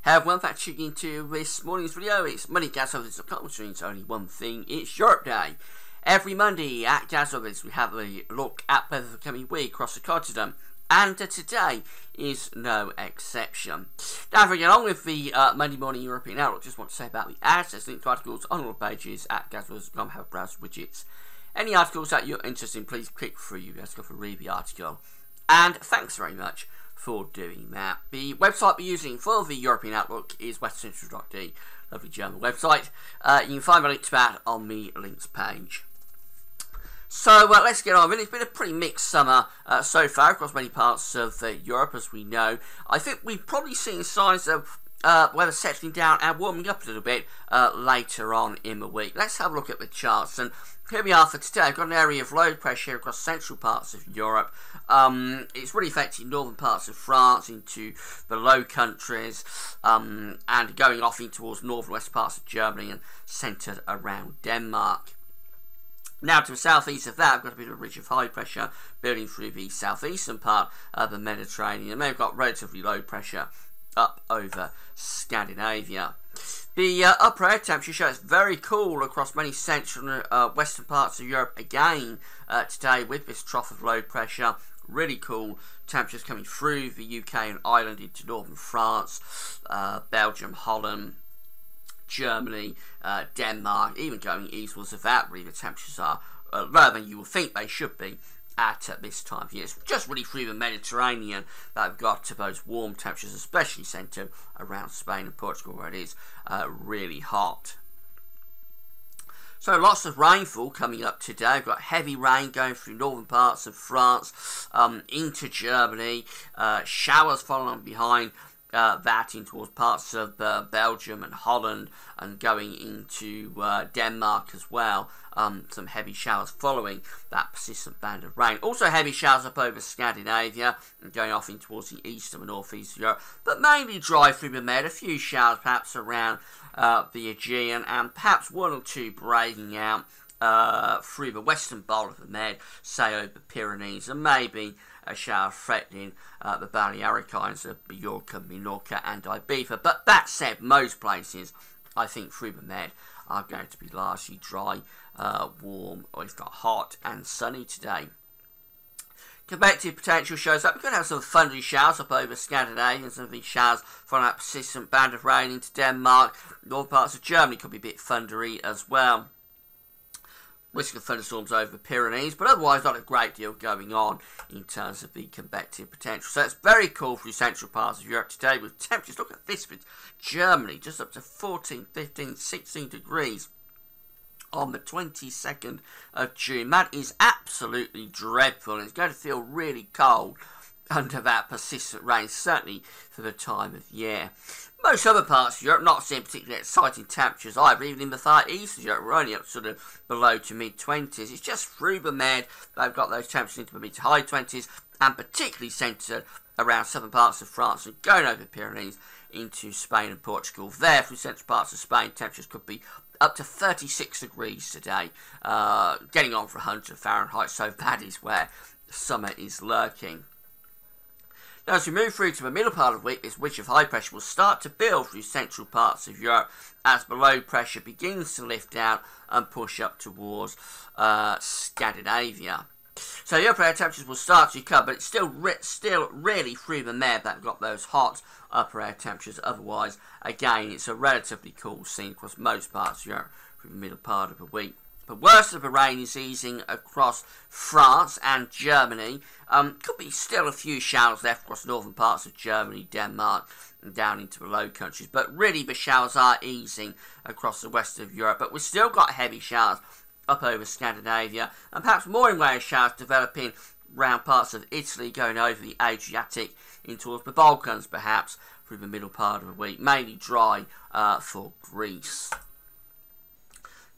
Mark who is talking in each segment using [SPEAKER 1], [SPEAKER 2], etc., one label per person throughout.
[SPEAKER 1] Hey everyone, thanks for tuning into this morning's video. It's MoneyGazOvervids.com, which means only one thing, it's Europe Day. Every Monday at GazOvervids we have a look at weather for the coming week across the continent, and today is no exception. Now, if we get on with the Monday morning European outlook, just want to say about the ads. There's linked to articles on all the pages at GazOvervids.com, have a browse widgets. Any articles that you're interested in, please click through. You guys go for read the article. And thanks very much for doing that. The website we're using for the European Outlook is westcentral.de, lovely German website. You can find the link to that on the links page. So let's get on. It's been a pretty mixed summer so far across many parts of Europe, as we know. I think we've probably seen signs of weather settling down and warming up a little bit later on in the week. Let's have a look at the charts. And here we are for today. I've got an area of low pressure across central parts of Europe. It's really affecting northern parts of France into the Low Countries and going off in towards northern west parts of Germany and centred around Denmark. Now to the southeast of that, I've got a bit of a ridge of high pressure building through the southeastern part of the Mediterranean. And then we've got relatively low pressure up over Scandinavia. The upper air temperature shows very cool across many central and western parts of Europe again today, with this trough of low pressure. Really cool temperatures coming through the UK and Ireland into northern France, Belgium, Holland, Germany, Denmark, even going eastwards of that. Really, the temperatures are lower than you would think they should be at this time of year. It's just really through the Mediterranean that we've got those warm temperatures, especially centred around Spain and Portugal, where it is really hot. So lots of rainfall coming up today. We've got heavy rain going through northern parts of France into Germany, showers following behind that in towards parts of Belgium and Holland, and going into Denmark as well. Some heavy showers following that persistent band of rain. Also heavy showers up over Scandinavia and going off in towards the east and northeast of Europe, but mainly dry through the Med. A few showers perhaps around the Aegean, and perhaps one or two breaking out through the western bowl of the Med, say over the Pyrenees, and maybe a shower threatening the Balearic Islands of Mallorca, Minorca and Ibiza. But that said, most places, I think, through the Med are going to be largely dry, warm, or if not hot and sunny today. Convective potential shows up. We're going to have some thundery showers up over Scandinavia, and some of these showers from that persistent band of rain into Denmark. Northern parts of Germany could be a bit thundery as well. Risk of thunderstorms over the Pyrenees, but otherwise not a great deal going on in terms of the convective potential. So it's very cool through central parts of Europe today, with temperatures, look at this for Germany, just up to 14, 15, 16 degrees on the 22nd of June. That is absolutely dreadful, and it's going to feel really cold under that persistent rain, certainly for the time of year. Most other parts of Europe not seeing particularly exciting temperatures either. Even in the far east of Europe, we're only up sort of below to mid-20s. It's just through the Med they've got those temperatures into the mid to high 20s, and particularly centred around southern parts of France and going over the Pyrenees into Spain and Portugal. There, through central parts of Spain, temperatures could be up to 36 degrees today, getting on for 100 Fahrenheit, so that is where summer is lurking. Now, as we move through to the middle part of the week, this ridge of high pressure will start to build through central parts of Europe as the low pressure begins to lift out and push up towards Scandinavia. So the upper air temperatures will start to recover, but it's still really through the Med that we've got those hot upper air temperatures. Otherwise, again, it's a relatively cool scene across most parts of Europe through the middle part of the week. The worst of the rain is easing across France and Germany. Could be still a few showers left across northern parts of Germany, Denmark, and down into the Low Countries. But really, the showers are easing across the west of Europe. But we've still got heavy showers up over Scandinavia, and perhaps more in way of showers developing around parts of Italy, going over the Adriatic in towards the Balkans, perhaps through the middle part of the week. Mainly dry for Greece.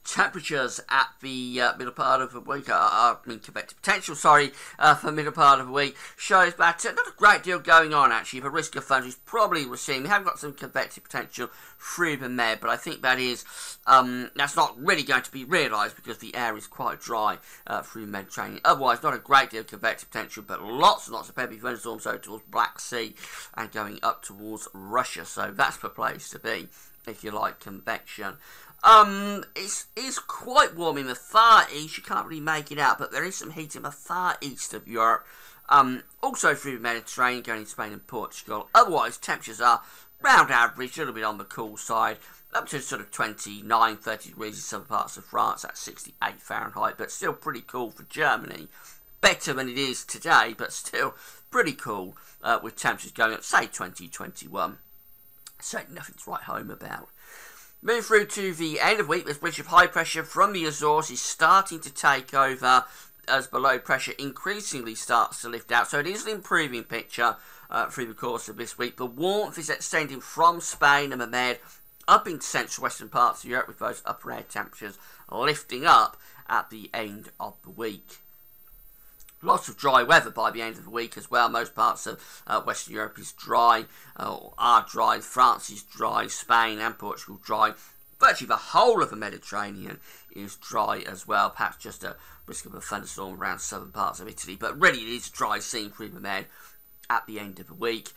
[SPEAKER 1] temperatures at the middle part of the week, convective potential, for middle part of the week, shows that not a great deal going on actually. The risk of thunder is probably we're seeing. We have got some convective potential through the Med, but I think that is, that's not really going to be realised because the air is quite dry through the Mediterranean. Otherwise, not a great deal of convective potential, but lots and lots of heavy thunderstorms over towards Black Sea and going up towards Russia. So that's the place to be if you like convection. It's quite warm in the far east. You can't really make it out, but there is some heat in the far east of Europe. Also through the Mediterranean, going into Spain and Portugal. Otherwise, temperatures are round average, a little bit on the cool side, up to sort of 29, 30 degrees in some parts of France. That's 68 Fahrenheit, but still pretty cool for Germany. Better than it is today, but still pretty cool with temperatures going up, say 20, 21. So nothing to write home about. Moving through to the end of the week, this bridge of high pressure from the Azores is starting to take over as the low pressure increasingly starts to lift out. So it is an improving picture through the course of this week. The warmth is extending from Spain and the Med up into central western parts of Europe, with those upper air temperatures lifting up at the end of the week. Lots of dry weather by the end of the week as well. Most parts of Western Europe is dry, or are dry. France is dry, Spain and Portugal dry. Virtually the whole of the Mediterranean is dry as well. Perhaps just a risk of a thunderstorm around southern parts of Italy. But really it is dry scene through the Med at the end of the week.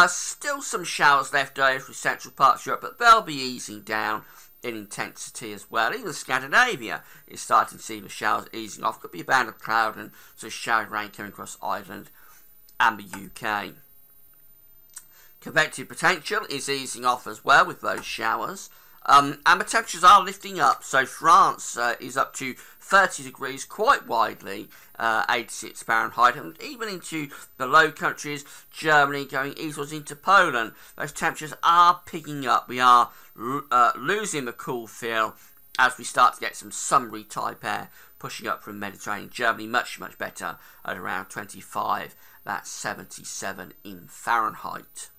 [SPEAKER 1] Still some showers left over through central parts of Europe, but they'll be easing down in intensity as well. Even Scandinavia is starting to see the showers easing off. Could be a band of cloud and sort of showered rain coming across Ireland and the UK. Convective potential is easing off as well with those showers. And the temperatures are lifting up. So France is up to 30 degrees quite widely, 86 Fahrenheit, and even into the Low Countries, Germany, going eastwards into Poland. Those temperatures are picking up. We are losing the cool feel as we start to get some summery type air pushing up from Mediterranean. Germany much, much better at around 25. That's 77 in Fahrenheit.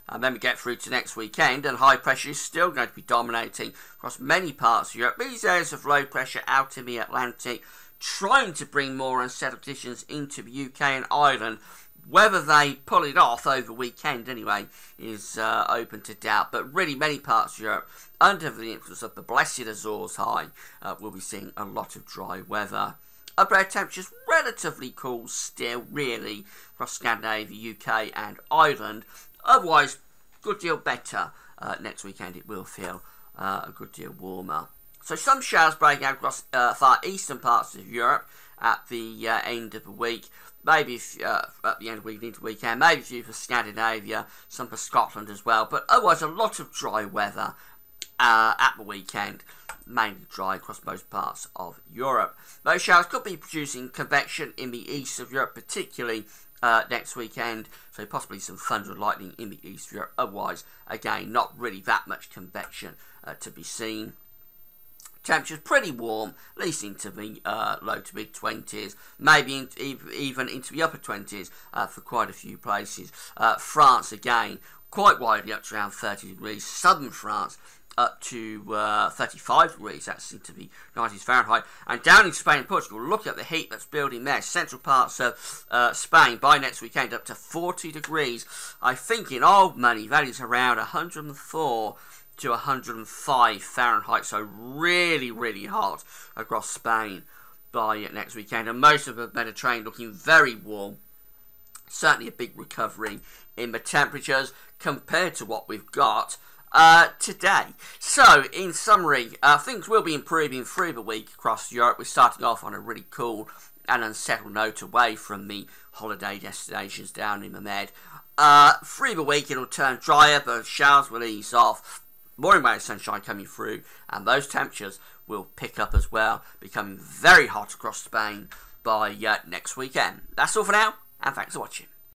[SPEAKER 1] And then we get through to next weekend, and high pressure is still going to be dominating across many parts of Europe. These areas of low pressure out in the Atlantic, trying to bring more unsettled conditions into the UK and Ireland. Whether they pull it off over the weekend, anyway, is open to doubt. But really, many parts of Europe, under the influence of the blessed Azores high, will be seeing a lot of dry weather. Upper air temperatures relatively cool still, really, across Scandinavia, UK and Ireland. Otherwise, good deal better. Next weekend it will feel a good deal warmer. So some showers breaking out across far eastern parts of Europe at the end of the week. Maybe at the end of the week, into the weekend. Maybe a few for Scandinavia, some for Scotland as well. But otherwise, a lot of dry weather at the weekend. Mainly dry across most parts of Europe. Those showers could be producing convection in the east of Europe, particularly next weekend, so possibly some thunder and lightning in the east of Europe. Otherwise, again, not really that much convection to be seen. Temperatures pretty warm, at least into the low to mid 20s, maybe even into the upper 20s for quite a few places. France, again, quite widely up to around 30 degrees. Southern France up to 35 degrees, that's into the 90s Fahrenheit. And down in Spain and Portugal, look at the heat that's building there. Central parts of Spain by next weekend up to 40 degrees. I think in old money that is around 104 to 105 Fahrenheit. So really, really hot across Spain by next weekend. And most of the Mediterranean looking very warm. Certainly a big recovery in the temperatures compared to what we've got today. So, in summary, things will be improving through the week across Europe. We're starting off on a really cool and unsettled note away from the holiday destinations down in the Med. Through the week it'll turn drier, but showers will ease off. More and more sunshine coming through, and those temperatures will pick up as well, becoming very hot across Spain by next weekend. That's all for now, and thanks for watching.